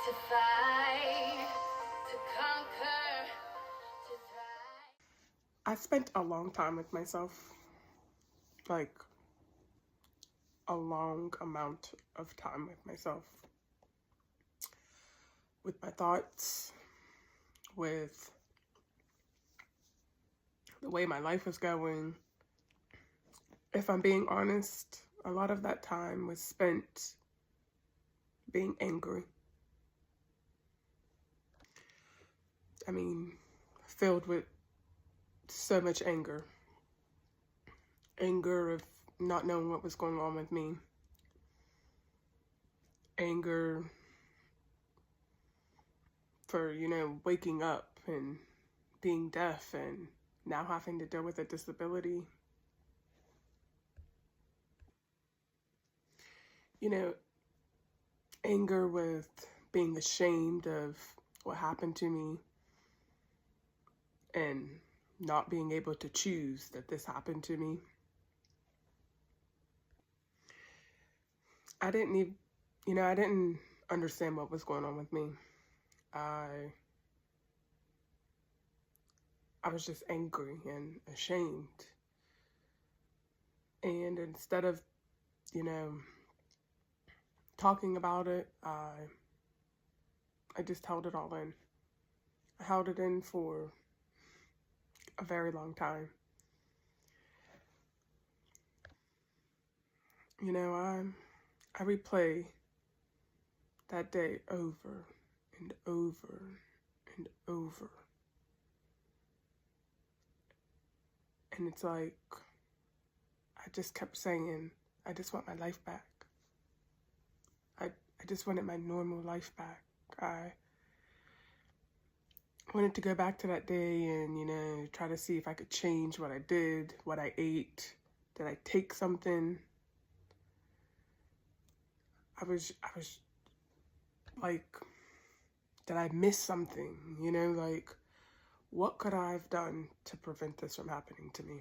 to fight, to conquer, to thrive. I spent a long time with myself, like a long amount of time with myself, with my thoughts, with the way my life was going. If I'm being honest, a lot of that time was spent being angry. I mean, filled with so much anger. Anger of not knowing what was going on with me. Anger for, waking up and being deaf and now having to deal with a disability. Anger with being ashamed of what happened to me and not being able to choose that this happened to me. I didn't understand what was going on with me. I was just angry and ashamed. And instead of, talking about it, I just held it all in. I held it in for a very long time. I replay that day over and over and over. And it's like, I just kept saying, I just want my life back. I just wanted my normal life back. I wanted to go back to that day and, try to see if I could change what I did, what I ate. Did I take something? I was like, did I miss something? Like, what could I have done to prevent this from happening to me?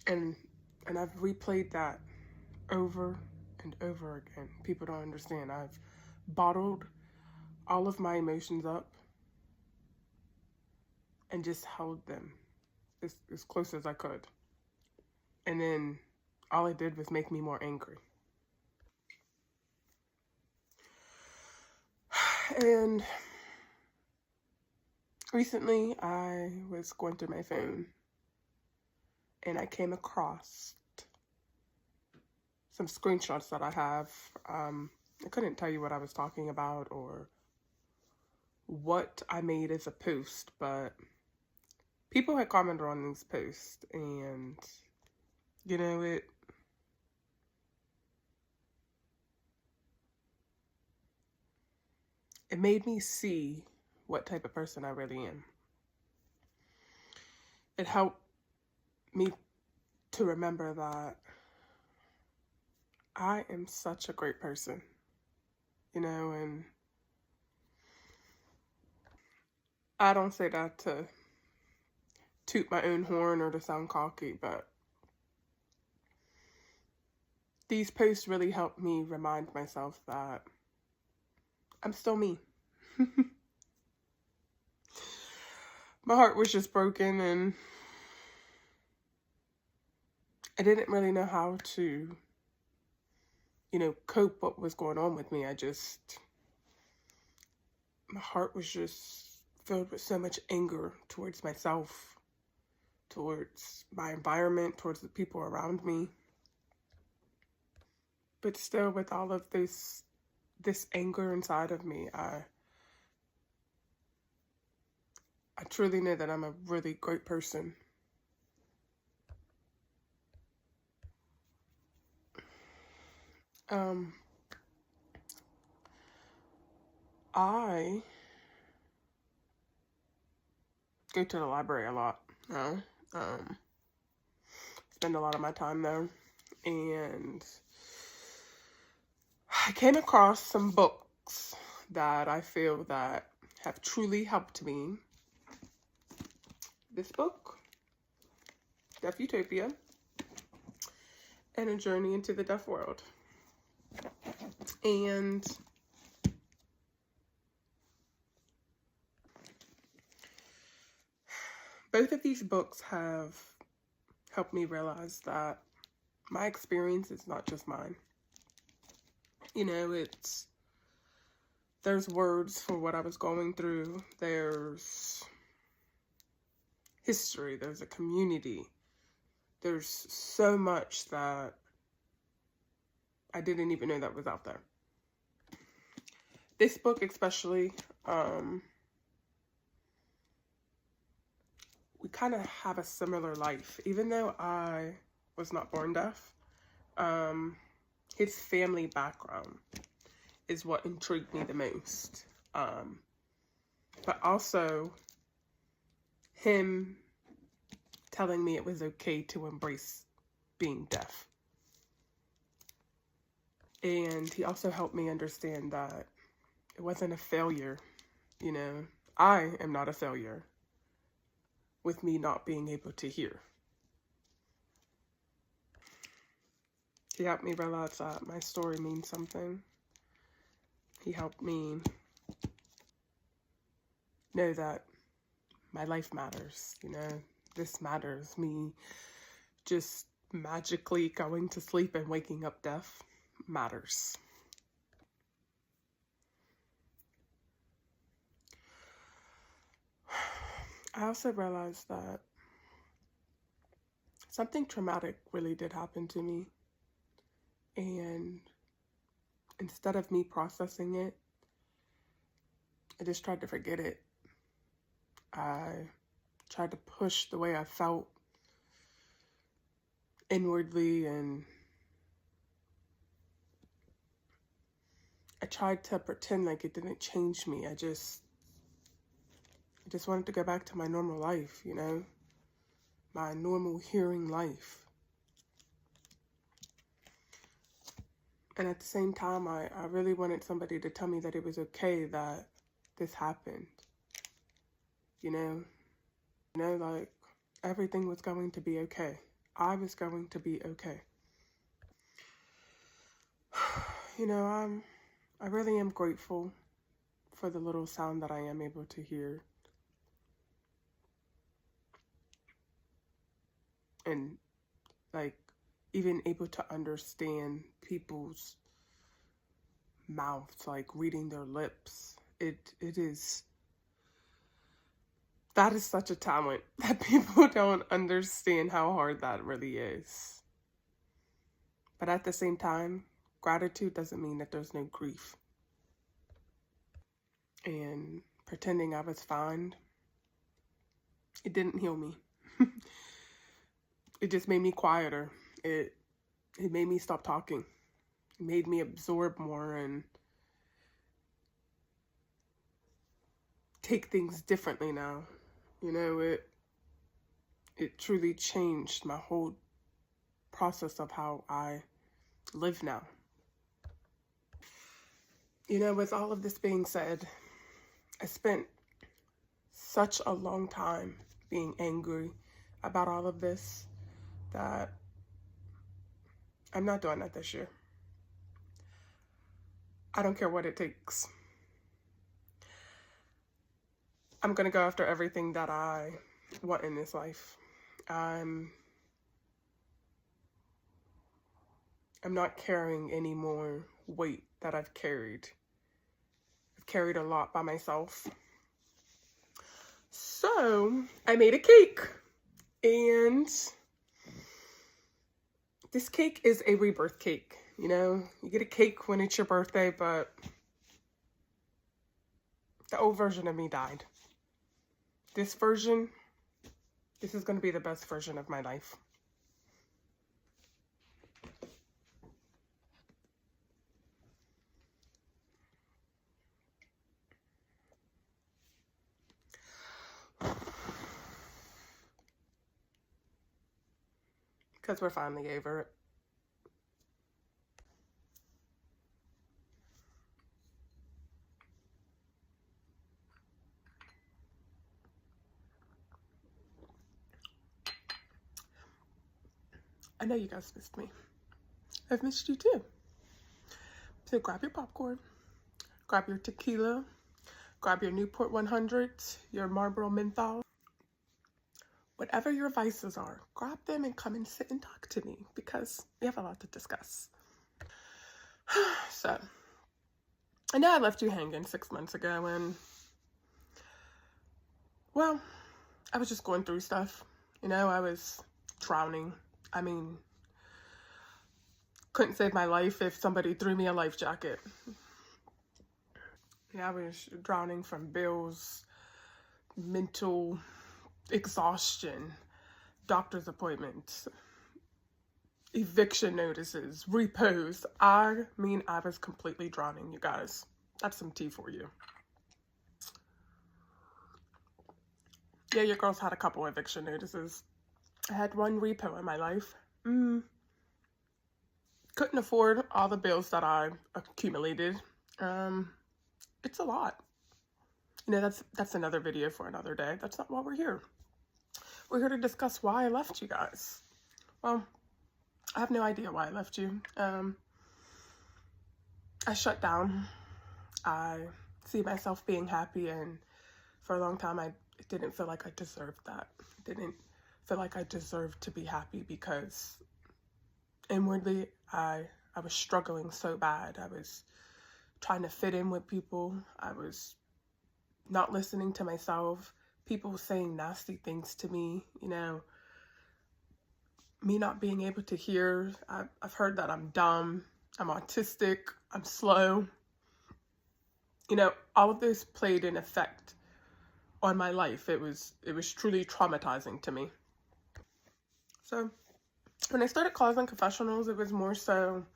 And I've replayed that over and over again. People don't understand. I've bottled all of my emotions up and just held them as close as I could. And then all it did was make me more angry. And recently I was going through my phone and I came across some screenshots that I have. I couldn't tell you what I was talking about or what I made as a post, but people had commented on these posts and, it made me see what type of person I really am. It helped me to remember that I am such a great person, and I don't say that to toot my own horn or to sound cocky, but these posts really helped me remind myself that I'm still me. My heart was just broken and I didn't really know how to, cope what was going on with me. My heart was just filled with so much anger towards myself, towards my environment, towards the people around me. But still, with all of this anger inside of me, I truly know that I'm a really great person. I go to the library a lot now. Spend a lot of my time there. And I came across some books that I feel that have truly helped me. This book, Deaf Utopia, and A Journey into the Deaf World. And both of these books have helped me realize that my experience is not just mine. You know, there's words for what I was going through. There's history. There's a community. There's so much that I didn't even know that was out there. This book especially, we kind of have a similar life. Even though I was not born deaf, his family background is what intrigued me the most. But also him telling me it was okay to embrace being deaf. And he also helped me understand that it wasn't a failure. You know, I am not a failure with me not being able to hear. He helped me realize that my story means something. He helped me know that my life matters, you know, this matters. Me just magically going to sleep and waking up deaf matters. I also realized that something traumatic really did happen to me. And instead of me processing it, I just tried to forget it. I tried to push the way I felt inwardly, and I tried to pretend like it didn't change me. I just wanted to go back to my normal life, you know, my normal hearing life. And at the same time, I really wanted somebody to tell me that it was okay that this happened. You know, like everything was going to be okay. I was going to be okay. You know, I really am grateful for the little sound that I am able to hear. And like even able to understand people's mouths, like reading their lips. That is such a talent that people don't understand how hard that really is. But at the same time, gratitude doesn't mean that there's no grief. And pretending I was fine, it didn't heal me. It just made me quieter. It made me stop talking. It made me absorb more and take things differently now. You know, it truly changed my whole process of how I live now. You know, with all of this being said, I spent such a long time being angry about all of this that I'm not doing that this year. I don't care what it takes. I'm gonna go after everything that I want in this life. I'm not carrying any more weight that I've carried. I've carried a lot by myself. So I made a cake, and this cake is a rebirth cake. You know, you get a cake when it's your birthday, but the old version of me died. This version, this is going to be the best version of my life. Because we're finally over it. I know you guys missed me. I've missed you too. So grab your popcorn, grab your tequila, grab your Newport 100s, your Marlboro Menthol. Whatever your vices are, grab them and come and sit and talk to me because we have a lot to discuss. So, I know I left you hanging 6 months ago and, well, I was just going through stuff. You know, I was drowning. I mean, couldn't save my life if somebody threw me a life jacket. Yeah, I was drowning from bills, mental exhaustion, doctor's appointments, eviction notices, repos. I mean, I was completely drowning, you guys. That's some tea for you. Yeah, your girl's had a couple eviction notices. I had one repo in my life. Couldn't afford all the bills that I accumulated. It's a lot. You know, that's another video for another day. That's not why we're here. We're here to discuss why I left you guys. Well, I have no idea why I left you. I shut down. I see myself being happy, and for a long time I didn't feel like I deserved that. I didn't feel like I deserved to be happy because inwardly I was struggling so bad. I was trying to fit in with people. I was not listening to myself. People saying nasty things to me, you know, me not being able to hear. I've heard that I'm dumb, I'm autistic, I'm slow. You know, all of this played an effect on my life. It was truly traumatizing to me. So when I started Closet Confessionals, it was more so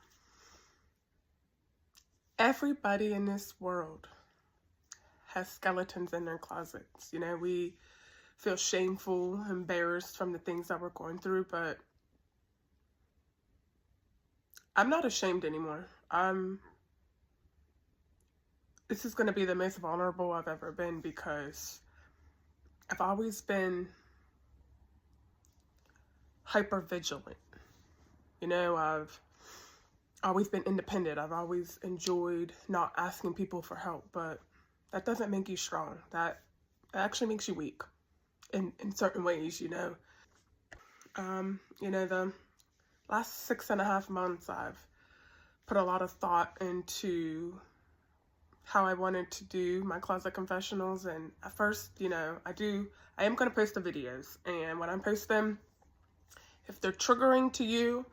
everybody in this world has skeletons in their closets. You know, we feel shameful, embarrassed from the things that we're going through, but I'm not ashamed anymore. This is going to be the most vulnerable I've ever been because I've always been hyper vigilant. You know, I've always been independent. I've always enjoyed not asking people for help, but that doesn't make you strong. That actually makes you weak in certain ways, you know. You know, the last 6.5 months, I've put a lot of thought into how I wanted to do my Closet Confessionals. And at first, you know, I am going to post the videos. And when I post them, if they're triggering to you,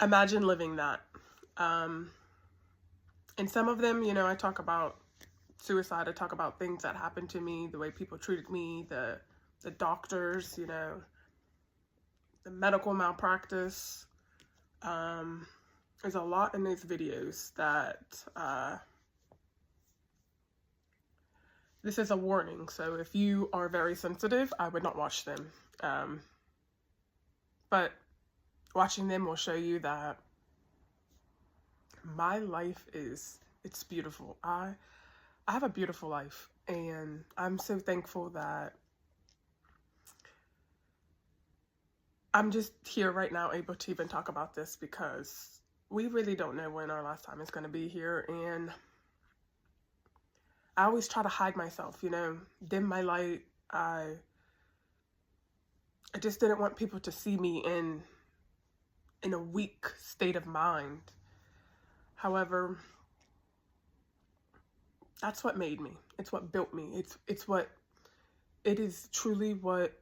imagine living that. In some of them, you know, I talk about suicide. I talk about things that happened to me, the way people treated me, the doctors, you know, the medical malpractice. There's a lot in these videos that this is a warning. So if you are very sensitive, I would not watch them. But watching them will show you that my life it's beautiful. I have a beautiful life, and I'm so thankful that I'm just here right now able to even talk about this because we really don't know when our last time is going to be here. And I always try to hide myself, you know, dim my light. I just didn't want people to see me in a weak state of mind. However, that's what made me. It's what built me. It is truly what,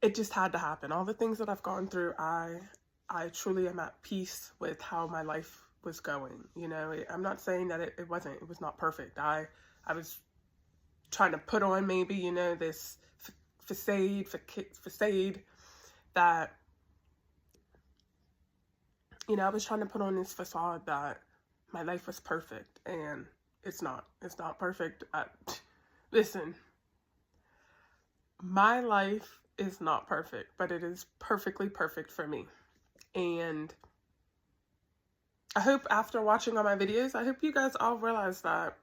it just had to happen. All the things that I've gone through, I truly am at peace with how my life was going. You know, I'm not saying that it was not perfect. I was trying to put on maybe, you know, this facade that, you know, I was trying to put on this facade that my life was perfect, and it's not perfect. Listen, my life is not perfect, but it is perfectly perfect for me. And I hope after watching all my videos, I hope you guys all realize that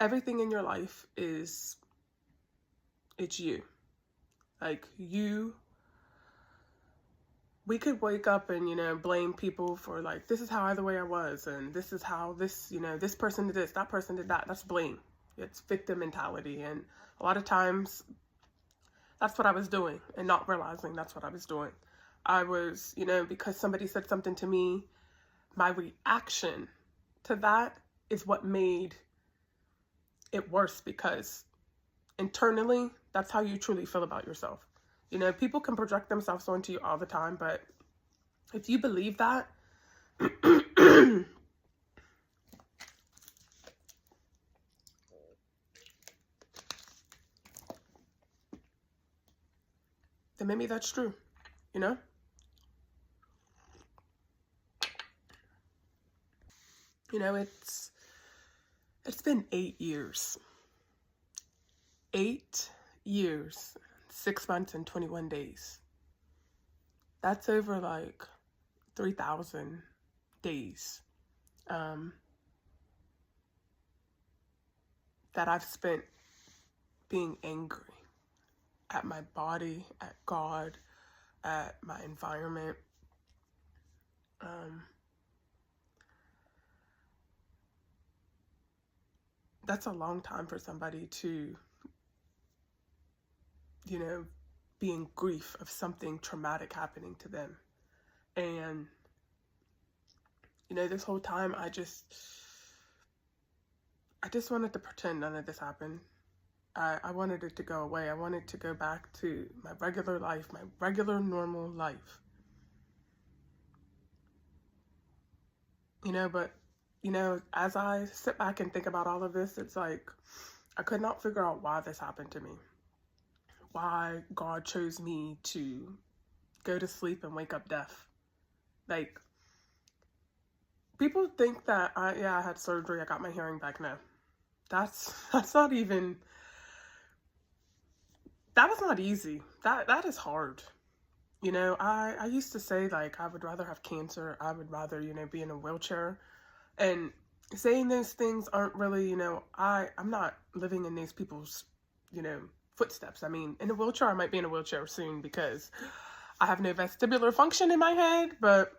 everything in your life it's you. Like, we could wake up and, blame people for, like, this is how the way I was, and this is how this, this person did this, that person did that. That's blame. It's victim mentality. And a lot of times, that's what I was doing, and not realizing that's what I was doing. I was, because somebody said something to me, my reaction to that is what made it worse, because internally, that's how you truly feel about yourself. People can project themselves onto you all the time, but if you believe that, then maybe that's true, it's been 8 years. 8 years, 6 months, and 21 days. That's over like 3,000 days that I've spent being angry at my body, at God, at my environment. That's a long time for somebody to, be in grief of something traumatic happening to them. And, this whole time I just wanted to pretend none of this happened. I wanted it to go away. I wanted to go back to my regular life, my regular normal life. But, as I sit back and think about all of this, it's like, I could not figure out why this happened to me. Why God chose me to go to sleep and wake up deaf. Like, people think that I had surgery, I got my hearing back. No, that's not even, that was not easy. That is hard. I used to say, like, I would rather have cancer. I would rather, be in a wheelchair. And saying those things aren't really, I'm not living in these people's, footsteps. I mean, in a wheelchair, I might be in a wheelchair soon because I have no vestibular function in my head, but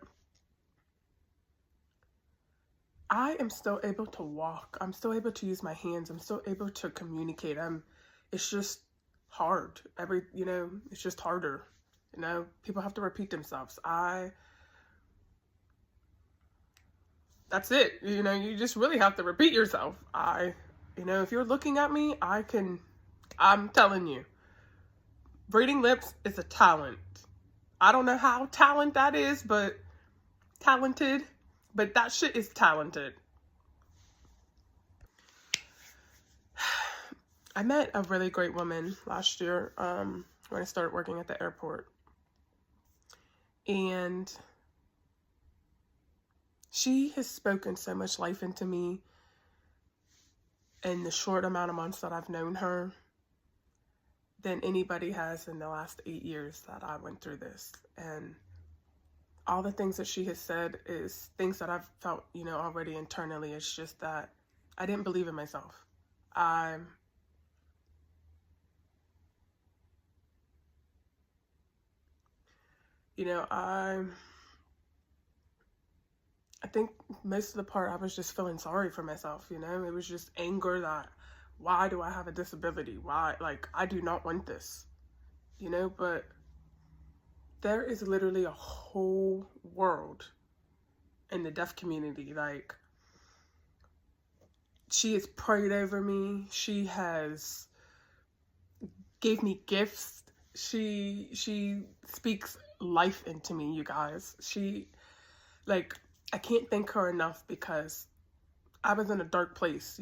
I am still able to walk. I'm still able to use my hands. I'm still able to communicate. It's just hard. It's just harder. People have to repeat themselves. That's it. You just really have to repeat yourself. If you're looking at me, I'm telling you, reading lips is a talent. I don't know how talented that is, but that shit is talented. I met a really great woman last year when I started working at the airport. And she has spoken so much life into me in the short amount of months that I've known her than anybody has in the last 8 years that I went through this. And all the things that she has said is things that I've felt, already internally. It's just that I didn't believe in myself. I think most of the part I was just feeling sorry for myself, It was just anger that, why do I have a disability? Why? Like, I do not want this, but there is literally a whole world in the deaf community. Like, she has prayed over me. She has gave me gifts. She speaks life into me, you guys. I can't thank her enough, because I was in a dark place,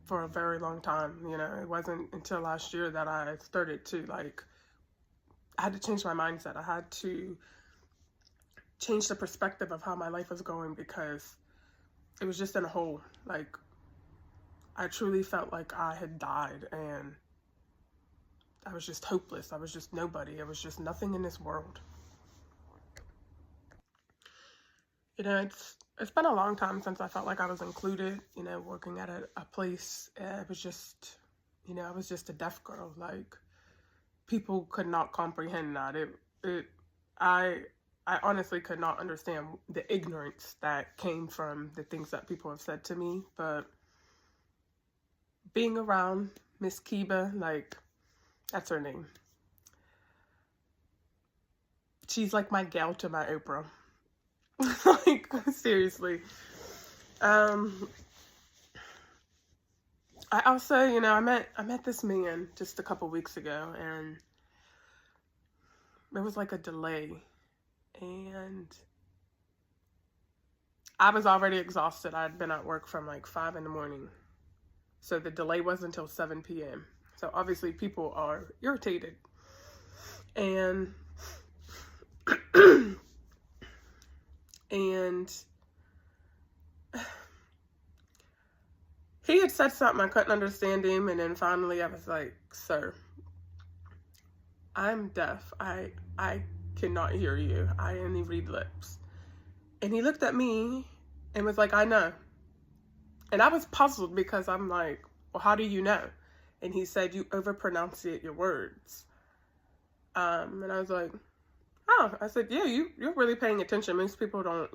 for a very long time. It wasn't until last year that I started to, I had to change my mindset. I had to change the perspective of how my life was going, because it was just in a hole. Like, I truly felt like I had died, and I was just hopeless. I was just nobody. I was just nothing in this world. It's been a long time since I felt like I was included, working at a place. It was just, I was just a deaf girl. Like, people could not comprehend that. I I honestly could not understand the ignorance that came from the things that people have said to me. But being around Miss Kiba, like, that's her name. She's like my gal to my Oprah. Like, seriously. I also, I met this man just a couple weeks ago, and there was like a delay, and I was already exhausted. I'd been at work from like 5 in the morning, so the delay wasn't until 7 p.m. So obviously people are irritated, and and he had said something, I couldn't understand him, and then finally I was like, "Sir, I'm deaf. I cannot hear you. I only read lips." And he looked at me and was like, "I know." And I was puzzled because I'm like, "Well, how do you know?" And he said, "You overpronunciate your words." And I was like, "Oh," I said, "Yeah, you're really paying attention. Most people don't,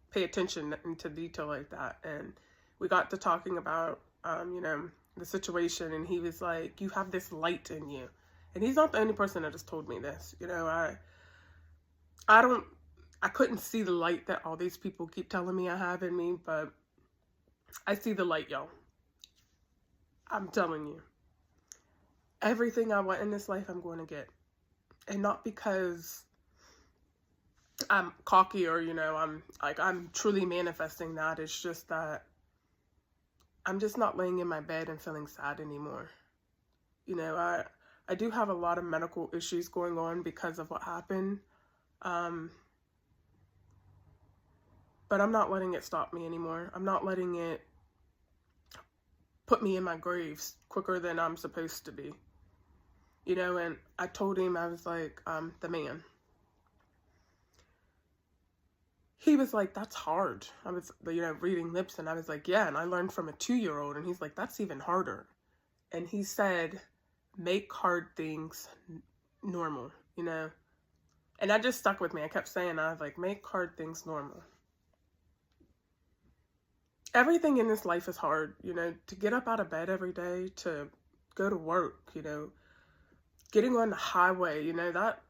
pay attention into detail like that." And we got to talking about, the situation, and he was like, "You have this light in you." And he's not the only person that has told me this. I couldn't see the light that all these people keep telling me I have in me, but I see the light, y'all. I'm telling you. Everything I want in this life, I'm going to get. And not because I'm cocky or, I'm truly manifesting that. It's just that I'm just not laying in my bed and feeling sad anymore. I do have a lot of medical issues going on because of what happened. But I'm not letting it stop me anymore. I'm not letting it put me in my graves quicker than I'm supposed to be. And I told him, I was like, the man. He was like, "That's hard." I was, reading lips, and I was like, "Yeah," and I learned from a 2-year-old, and he's like, "That's even harder." And he said, "Make hard things normal," And that just stuck with me. I kept saying, I was like, make hard things normal. Everything in this life is hard, to get up out of bed every day, to go to work, getting on the highway,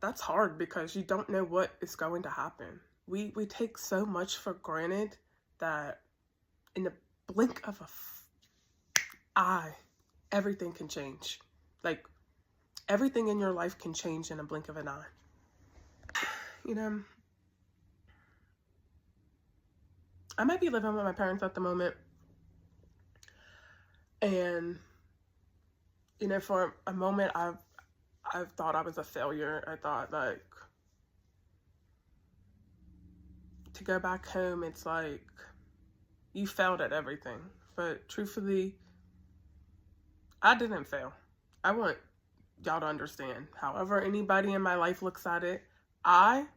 that's hard because you don't know what is going to happen. We take so much for granted that in the blink of an eye, everything can change. Like, everything in your life can change in a blink of an eye. I might be living with my parents at the moment, and for a moment I've thought I was a failure. I thought, like, to go back home, it's like you failed at everything. But truthfully, I didn't fail. I want y'all to understand. However anybody in my life looks at it, I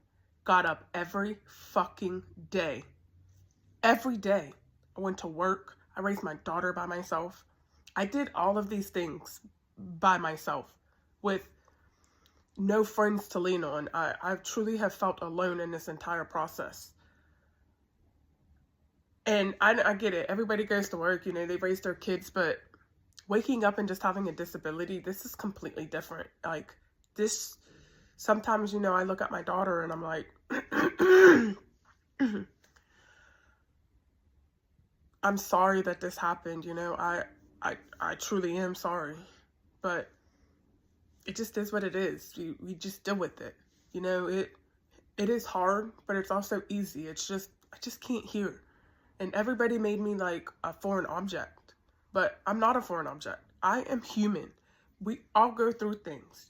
got up every fucking day. Every day. I went to work. I raised my daughter by myself. I did all of these things by myself with no friends to lean on. I truly have felt alone in this entire process. And I get it. Everybody goes to work, they raise their kids, but waking up and just having a disability, this is completely different. Like, this, sometimes, I look at my daughter and I'm like, I'm sorry that this happened, I truly am sorry, but it just is what it is. We just deal with it. It is hard, but it's also easy. It's just, I just can't hear. And everybody made me like a foreign object, but I'm not a foreign object. I am human. We all go through things,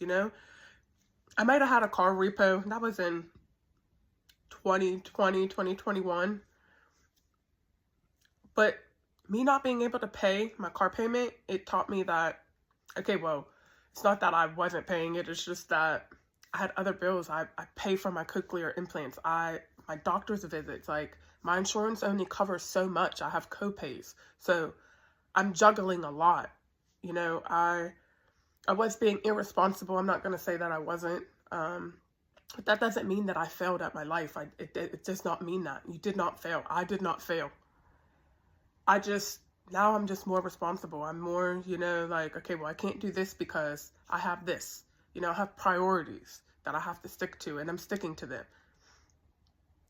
I might have had a car repo. That was in 2020, 2021. But me not being able to pay my car payment, it taught me that, okay, well, it's not that I wasn't paying it. It's just that I had other bills. I pay for my cochlear implants. My doctor's visits. Like, my insurance only covers so much. I have co-pays. So I'm juggling a lot. I I was being irresponsible. I'm not going to say that I wasn't. But that doesn't mean that I failed at my life. It does not mean that. You did not fail. I did not fail. Now I'm just more responsible. I'm more, like, okay, well, I can't do this because I have this. I have priorities that I have to stick to, and I'm sticking to them.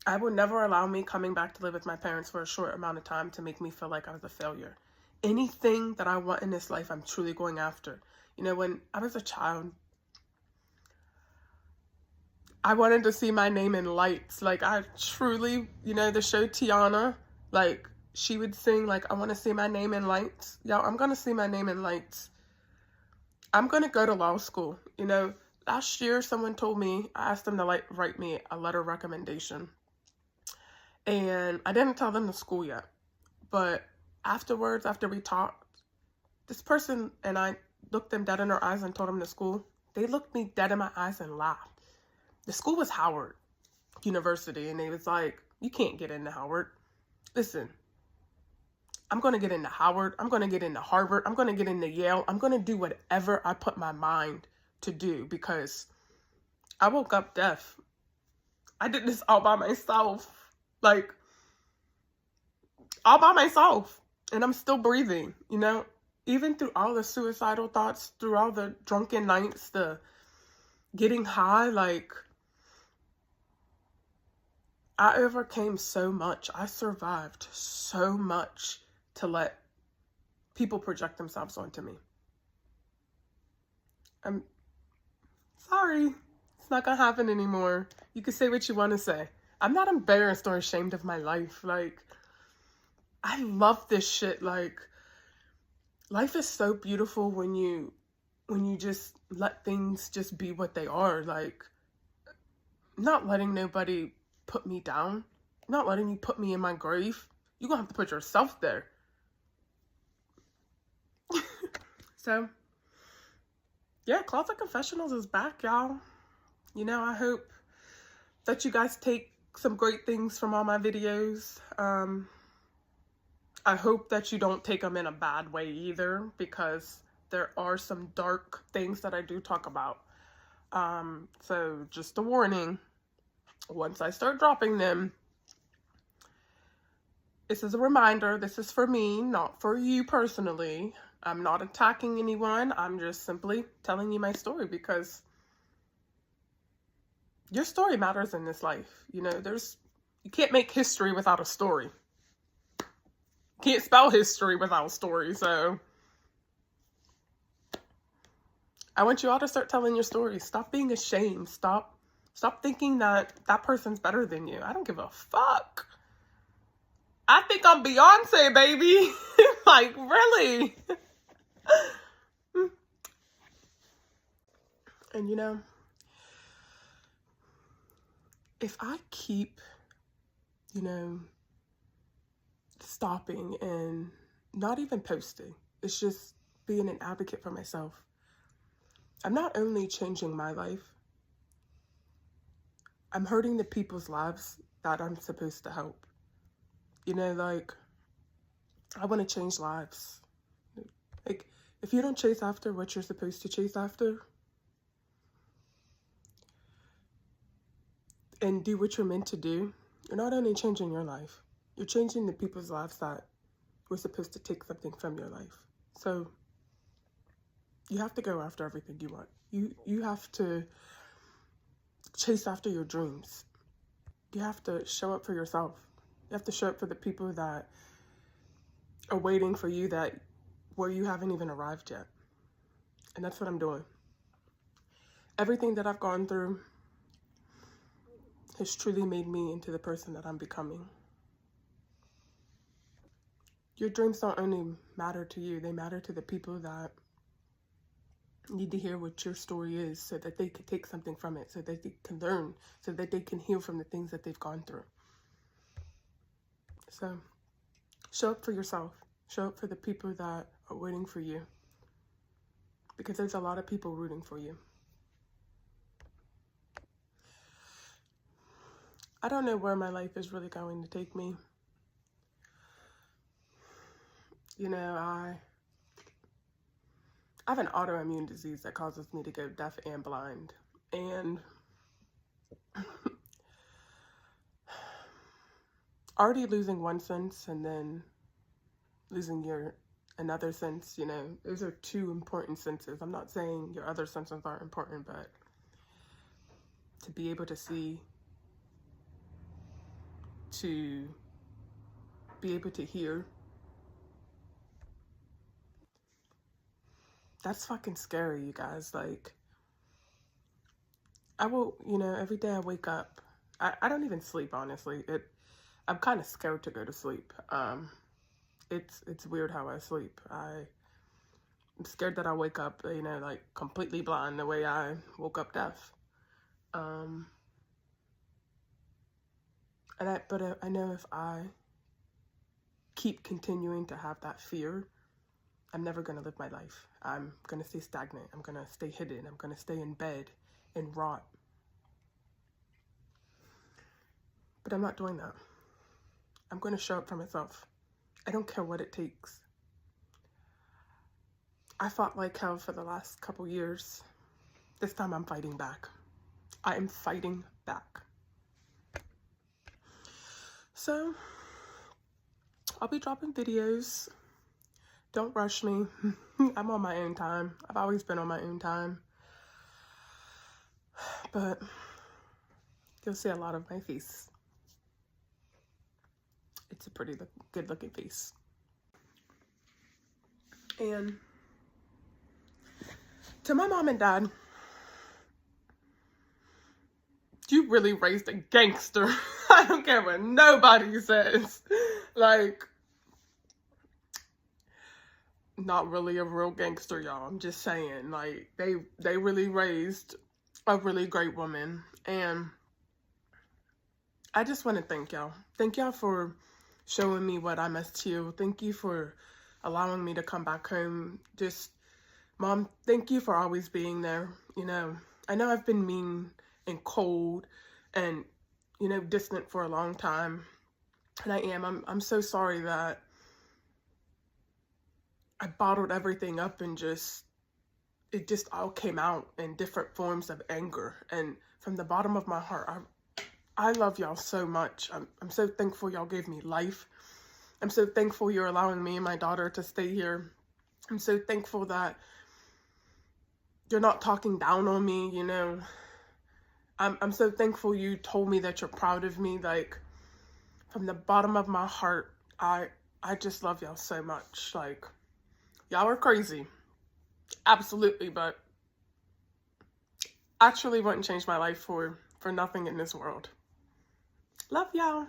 I will never allow me coming back to live with my parents for a short amount of time to make me feel like I was a failure. Anything that I want in this life, I'm truly going after. When I was a child, I wanted to see my name in lights. Like, I truly, the show Tiana, like, she would sing, like, I want to see my name in lights. Y'all, I'm going to see my name in lights. I'm going to go to law school. Last year, someone told me, I asked them to, write me a letter of recommendation. And I didn't tell them the school yet. But afterwards, after we talked, this person and I looked them dead in their eyes and told them the school. They looked me dead in my eyes and laughed. The school was Howard University, and they was like, you can't get into Howard. Listen, I'm going to get into Howard. I'm going to get into Harvard. I'm going to get into Yale. I'm going to do whatever I put my mind to do, because I woke up deaf. I did this all by myself. Like, all by myself. And I'm still breathing, Even through all the suicidal thoughts, through all the drunken nights, the getting high, like, I overcame so much. I survived so much to let people project themselves onto me. I'm sorry. It's not gonna happen anymore. You can say what you want to say. I'm not embarrassed or ashamed of my life. Like, I love this shit. Like, life is so beautiful when you just let things just be what they are. Like, not letting nobody put me down. Not letting you put me in my grave. You're gonna have to put yourself there. So, yeah, Closet Confessionals is back, y'all. I hope that you guys take some great things from all my videos. I hope that you don't take them in a bad way either, because there are some dark things that I do talk about. So just a warning, once I start dropping them, this is a reminder, this is for me, not for you personally. I'm not attacking anyone. I'm just simply telling you my story, because your story matters in this life. You can't make history without a story. You can't spell history without a story. So I want you all to start telling your stories. Stop being ashamed. Stop thinking that person's better than you. I don't give a fuck. I think I'm Beyonce, baby. Like, really? And if I keep, stopping and not even posting, it's just being an advocate for myself, I'm not only changing my life, I'm hurting the people's lives that I'm supposed to help. Like, I want to change lives. Like, if you don't chase after what you're supposed to chase after and do what you're meant to do, you're not only changing your life, you're changing the people's lives that were supposed to take something from your life. So you have to go after everything you want. You have to chase after your dreams. You have to show up for yourself. You have to show up for the people that are waiting for you, where you haven't even arrived yet. And that's what I'm doing. Everything that I've gone through has truly made me into the person that I'm becoming. Your dreams don't only matter to you, they matter to the people that need to hear what your story is, so that they can take something from it, so that they can learn, so that they can heal from the things that they've gone through. So, show up for yourself. Show up for the people that are waiting for you, because there's a lot of people rooting for you. I don't know where my life is really going to take me. I have an autoimmune disease that causes me to go deaf and blind. And already losing one sense and then losing your another sense, you know, those are two important senses. I'm not saying your other senses aren't important, but to be able to see, to be able to hear, that's fucking scary, you guys. Like, I will, you know, every day I wake up, I don't even sleep, honestly. I'm kind of scared to go to sleep. It's weird how I sleep. I'm scared that I'll wake up, you know, like completely blind the way I woke up deaf. But I know if I keep continuing to have that fear, I'm never going to live my life. I'm going to stay stagnant. I'm going to stay hidden. I'm going to stay in bed and rot. But I'm not doing that. I'm going to show up for myself. I don't care what it takes. I fought like hell for the last couple years. This time I'm fighting back. I am fighting back. So, I'll be dropping videos. Don't rush me. I'm on my own time. I've always been on my own time. But you'll see a lot of my face. It's a pretty good looking face. And to my mom and dad, you really raised a gangster. I don't care what nobody says. Like, not really a real gangster, y'all. I'm just saying, like, they really raised a really great woman. And I just want to thank y'all. Thank y'all for showing me what I must heal. Thank you for allowing me to come back home. Just, Mom, thank you for always being there. You know I've been mean and cold and, you know, distant for a long time. And I am. I'm so sorry that I bottled everything up and it just all came out in different forms of anger. And from the bottom of my heart, I love y'all so much. I'm so thankful y'all gave me life. I'm so thankful you're allowing me and my daughter to stay here. I'm so thankful that you're not talking down on me, you know. I'm so thankful you told me that you're proud of me. Like, from the bottom of my heart, I just love y'all so much. Like, y'all are crazy. Absolutely, but I truly wouldn't change my life for nothing in this world. Love y'all.